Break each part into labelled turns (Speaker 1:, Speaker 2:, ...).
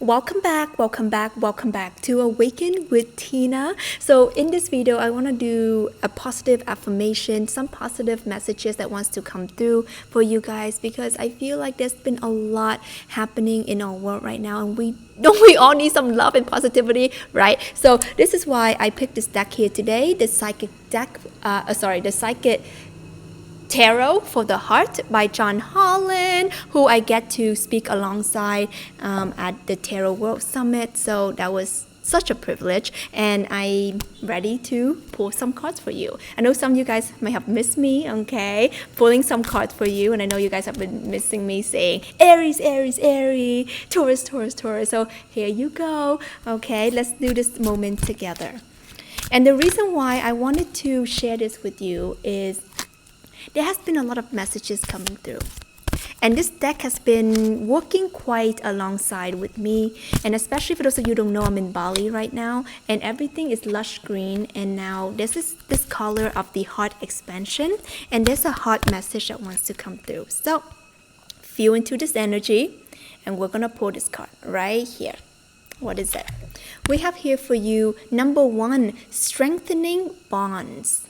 Speaker 1: Welcome back to Awaken with Tina. So in this video, I want to do a positive affirmation, some positive messages that wants to come through for you guys, because I feel like there's been a lot happening in our world right now, and we all need some love and positivity, right? So this is why I picked this deck here today, the psychic deck, the psychic Tarot for the Heart by John Holland, who I get to speak alongside at the Tarot World Summit. So that was such a privilege, and I'm ready to pull some cards for you. I know some of you guys may have missed me, okay, pulling some cards for you, and I know you guys have been missing me saying Aries, Aries, Aries, Taurus, Taurus, Taurus. So here you go. Okay, let's do this moment together. And the reason why I wanted to share this with you is there has been a lot of messages coming through, and this deck has been working quite alongside with me. And especially for those of you who don't know, I'm in Bali right now, and everything is lush green, and now there's this color of the heart expansion, and there's a heart message that wants to come through. So feel into this energy, and we're gonna pull this card right here. What is it? We have here for you number 1, strengthening bonds.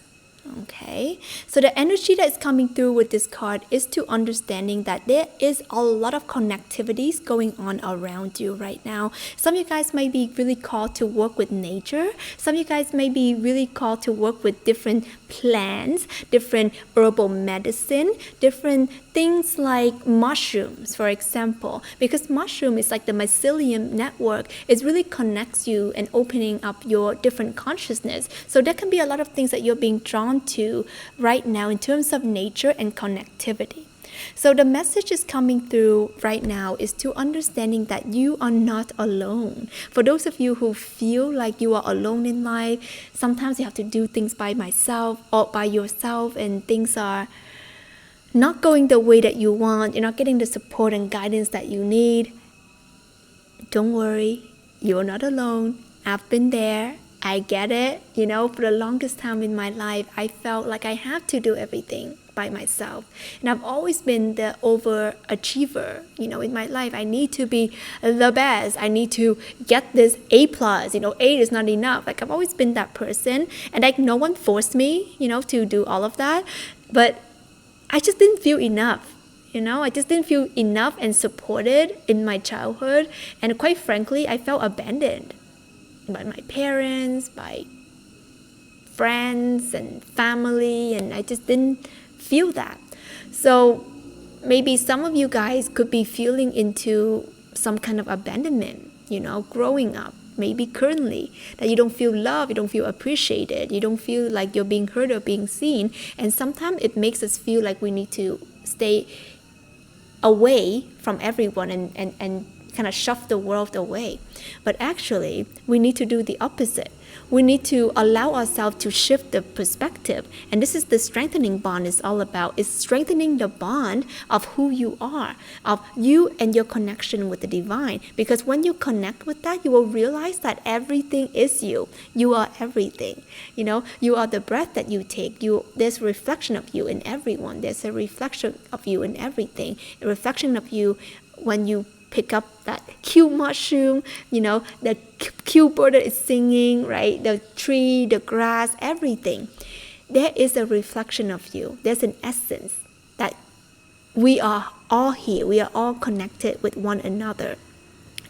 Speaker 1: Okay, so the energy that is coming through with this card is to understanding that there is a lot of connectivities going on around you right now. Some of you guys may be really called to work with nature. Some of you guys may be really called to work with different plants, different herbal medicine, different things like mushrooms, for example, because mushroom is like the mycelium network. It really connects you and opening up your different consciousness. So there can be a lot of things that you're being drawn to right now in terms of nature and connectivity. So the message is coming through right now is to understanding that you are not alone. For those of you who feel like you are alone in life, sometimes you have to do things by myself or by yourself, and things are not going the way that you want, you're not getting the support and guidance that you need. Don't worry, you're not alone. I've been there. I get it. You know, for the longest time in my life, I felt like I have to do everything by myself. And I've always been the overachiever, you know, in my life. I need to be the best. I need to get this A+, you know, 8 is not enough. Like, I've always been that person. And like, no one forced me, you know, to do all of that. But I just didn't feel enough. You know, I just didn't feel enough and supported in my childhood. And quite frankly, I felt abandoned by my parents, by friends and family, and I just didn't feel that. So maybe some of you guys could be feeling into some kind of abandonment, you know, growing up. Maybe currently that you don't feel loved, you don't feel appreciated, you don't feel like you're being heard or being seen. And sometimes it makes us feel like we need to stay away from everyone and kind of shove the world away. But actually, we need to do the opposite. We need to allow ourselves to shift the perspective. And this is the strengthening bond is all about. It's strengthening the bond of who you are, of you and your connection with the divine. Because when you connect with that, you will realize that everything is you. You are everything. You know, you are the breath that you take. There's a reflection of you in everyone. There's a reflection of you in everything. A reflection of you when you pick up that cute mushroom, you know, the cute bird that is singing, right? The tree, the grass, everything. There is a reflection of you. There's an essence that we are all here. We are all connected with one another.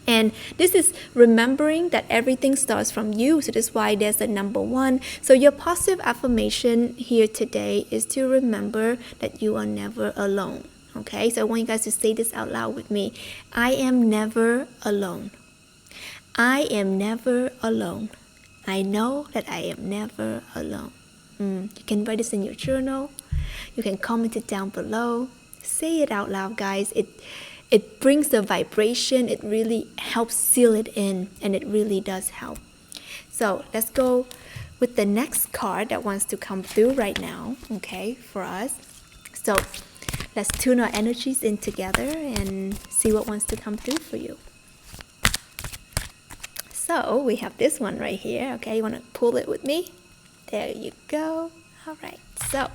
Speaker 1: And this is remembering that everything starts from you. So that's why there's a number 1. So your positive affirmation here today is to remember that you are never alone. Okay, so I want you guys to say this out loud with me. I am never alone. I am never alone. I know that I am never alone. You can write this in your journal. You can comment it down below. Say it out loud, guys. It brings the vibration. It really helps seal it in, and it really does help. So let's go with the next card that wants to come through right now, okay, for us. So let's tune our energies in together and see what wants to come through for you. So we have this one right here. Okay, you want to pull it with me? There you go. All right. So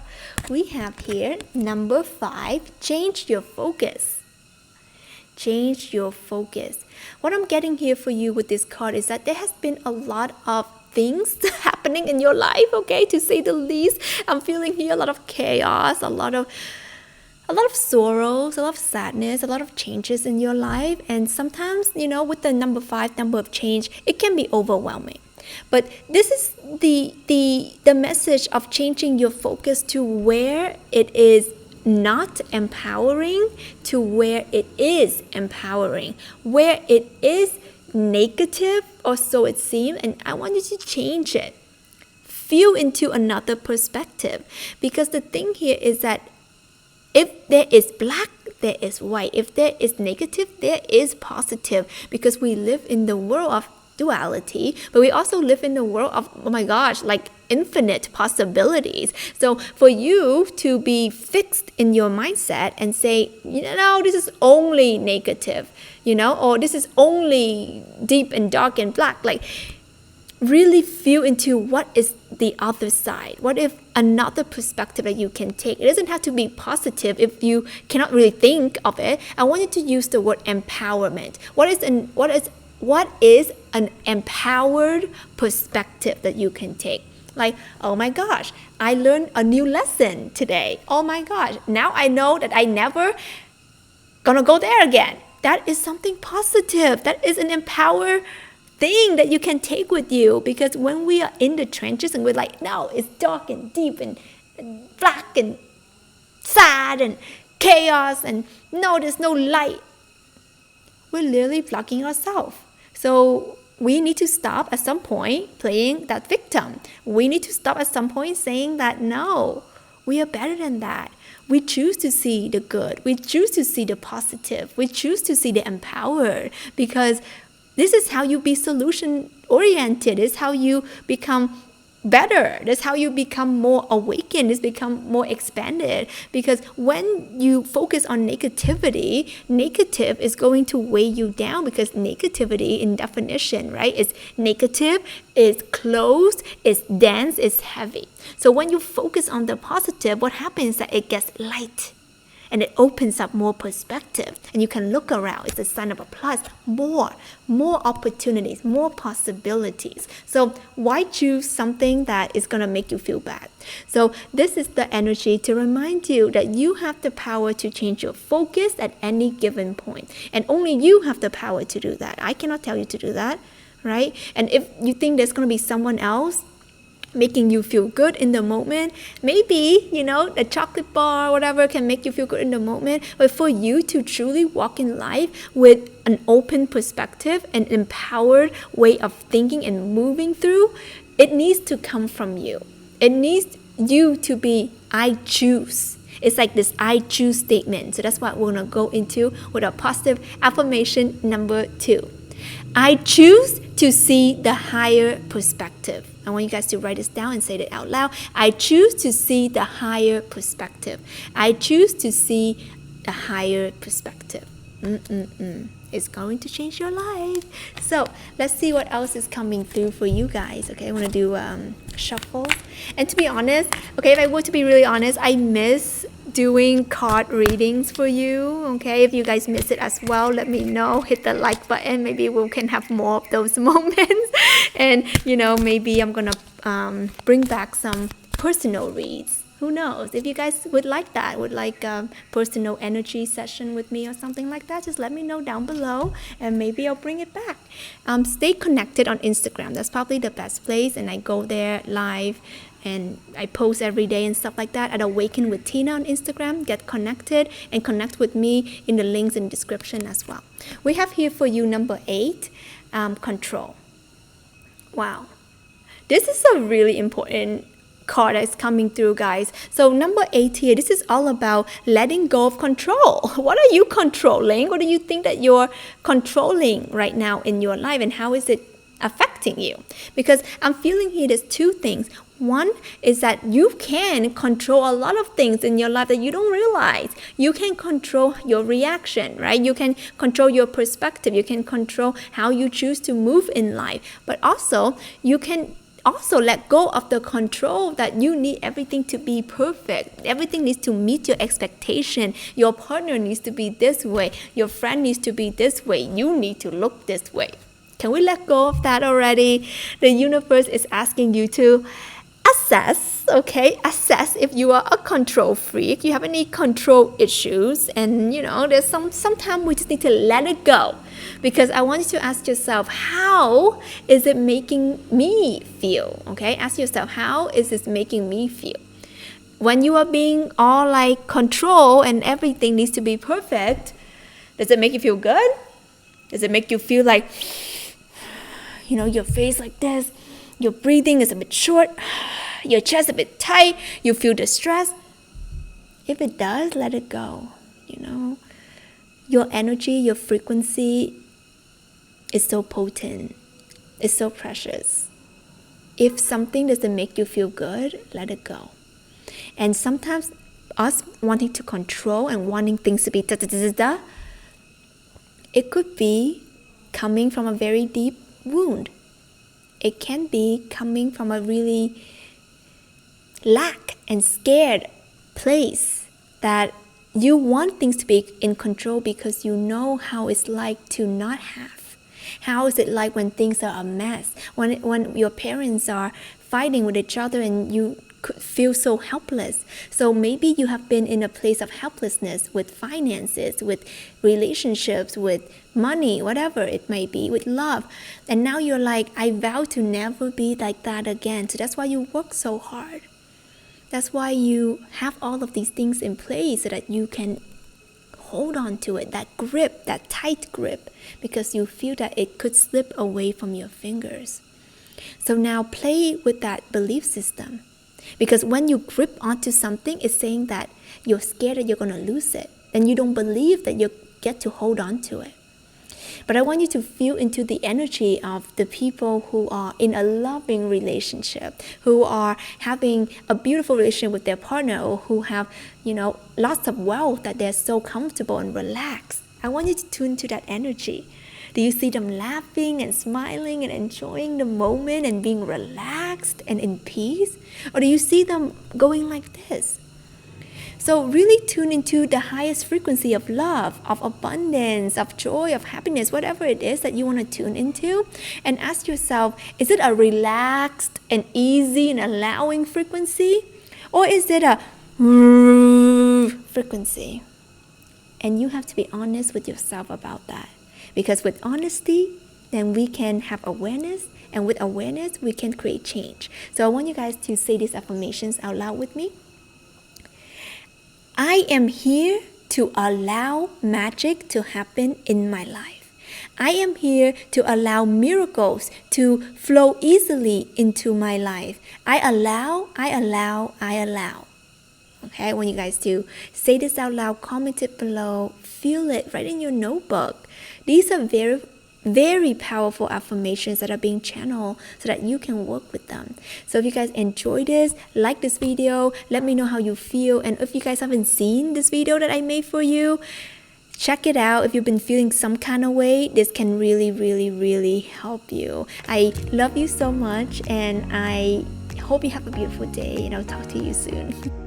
Speaker 1: we have here number 5, change your focus. Change your focus. What I'm getting here for you with this card is that there has been a lot of things happening in your life, okay, to say the least. I'm feeling here a lot of chaos, a lot of sorrows, a lot of sadness, a lot of changes in your life. And sometimes, with the number 5, number of change, it can be overwhelming. But this is the message of changing your focus to where it is not empowering to where it is empowering, where it is negative, or so it seems, and I want you to change it. View into another perspective, because the thing here is that if there is black, there is white. If there is negative, there is positive, because we live in the world of duality, but we also live in the world of, oh my gosh, like infinite possibilities. So for you to be fixed in your mindset and say, this is only negative, or this is only deep and dark and black, like really feel into what is the other side. What if another perspective that you can take? It doesn't have to be positive if you cannot really think of it. I want you to use the word empowerment. What is an empowered perspective that you can take? Like, oh my gosh, I learned a new lesson today. Oh my gosh, now I know that I never gonna go there again. That is something positive. That is an empowered thing that you can take with you, because when we are in the trenches and we're like, no, it's dark and deep and black and sad and chaos and no, there's no light, we're literally blocking ourselves. So we need to stop at some point playing that victim. We need to stop at some point saying that no, we are better than that. We choose to see the good. We choose to see the positive. We choose to see the empowered, because this is how you be solution oriented. This is how you become better. That's how you become more awakened. It's become more expanded. Because when you focus on negativity, negative is going to weigh you down, because negativity in definition, right, is negative, is closed, is dense, is heavy. So when you focus on the positive, what happens is that it gets light. And it opens up more perspective, and you can look around. It's a sign of a plus. More opportunities, more possibilities. So why choose something that is going to make you feel bad? So this is the energy to remind you that you have the power to change your focus at any given point. And only you have the power to do that. I cannot tell you to do that, right? And if you think there's going to be someone else making you feel good in the moment, maybe, a chocolate bar or whatever can make you feel good in the moment. But for you to truly walk in life with an open perspective, an empowered way of thinking and moving through, it needs to come from you. It needs you to be, I choose. It's like this I choose statement. So that's what we're going to go into with our positive affirmation number 2. I choose to see the higher perspective. I want you guys to write this down and say it out loud. I choose to see the higher perspective. I choose to see the higher perspective. It's going to change your life. So let's see what else is coming through for you guys. Okay, I want to do shuffle. And to be honest, okay, if I were to be really honest, I miss doing card readings for you. Okay, if you guys miss it as well, let me know. Hit the like button. Maybe we can have more of those moments. And maybe I'm gonna bring back some personal reads. Who knows? If you guys would like that, would like a personal energy session with me or something like that, just let me know down below and maybe I'll bring it back. Stay connected on Instagram. That's probably the best place, and I go there live and I post every day and stuff like that at Awaken with Tina on Instagram. Get connected and connect with me in the links in the description as well. We have here for you number 8, control. Wow. This is a really important card that's coming through, guys. So number 8 here, this is all about letting go of control. What are you controlling? What do you think that you're controlling right now in your life, and how is it affecting you? Because I'm feeling here there's 2 things. One is that you can control a lot of things in your life that you don't realize. You can control your reaction, right? You can control your perspective. You can control how you choose to move in life. But also, you can also let go of the control that you need everything to be perfect. Everything needs to meet your expectation. Your partner needs to be this way. Your friend needs to be this way. You need to look this way. Can we let go of that already? The universe is asking you to assess if you are a control freak, you have any control issues, and there's sometimes we just need to let it go. Because I want you to ask yourself, how is it making me feel? Okay, ask yourself, how is this making me feel? When you are being all like control and everything needs to be perfect, does it make you feel good? Does it make you feel like, your face like this, your breathing is a bit short, your chest a bit tight, you feel distressed? If it does, let it go. Your energy, your frequency is so potent, it's so precious. If something doesn't make you feel good, let it go. And sometimes us wanting to control and wanting things to be da-da-da-da-da, it could be coming from a very deep wound. It can be coming from a really lack and scared place that you want things to be in control because you know how it's like to not have. How is it like when things are a mess? When your parents are fighting with each other and you could feel so helpless. So maybe you have been in a place of helplessness with finances, with relationships, with money, whatever it may be, with love. And now you're like, I vow to never be like that again. So that's why you work so hard. That's why you have all of these things in place so that you can hold on to it, that grip, that tight grip, because you feel that it could slip away from your fingers. So now play with that belief system. Because when you grip onto something, it's saying that you're scared that you're going to lose it. And you don't believe that you get to hold on to it. But I want you to feel into the energy of the people who are in a loving relationship, who are having a beautiful relationship with their partner, or who have, lots of wealth, that they're so comfortable and relaxed. I want you to tune to that energy. Do you see them laughing and smiling and enjoying the moment and being relaxed and in peace? Or do you see them going like this? So really tune into the highest frequency of love, of abundance, of joy, of happiness, whatever it is that you want to tune into. And ask yourself, is it a relaxed and easy and allowing frequency? Or is it a frequency? And you have to be honest with yourself about that. Because with honesty, then we can have awareness. And with awareness, we can create change. So I want you guys to say these affirmations out loud with me. I am here to allow magic to happen in my life. I am here to allow miracles to flow easily into my life. I allow. Okay, I want you guys to say this out loud, comment it below, feel it, write in your notebook. These are very, very powerful affirmations that are being channeled so that you can work with them. So if you guys enjoy this, like this video, let me know how you feel. And if you guys haven't seen this video that I made for you, check it out. If you've been feeling some kind of way, this can really, really, really help you. I love you so much, and I hope you have a beautiful day, and I'll talk to you soon.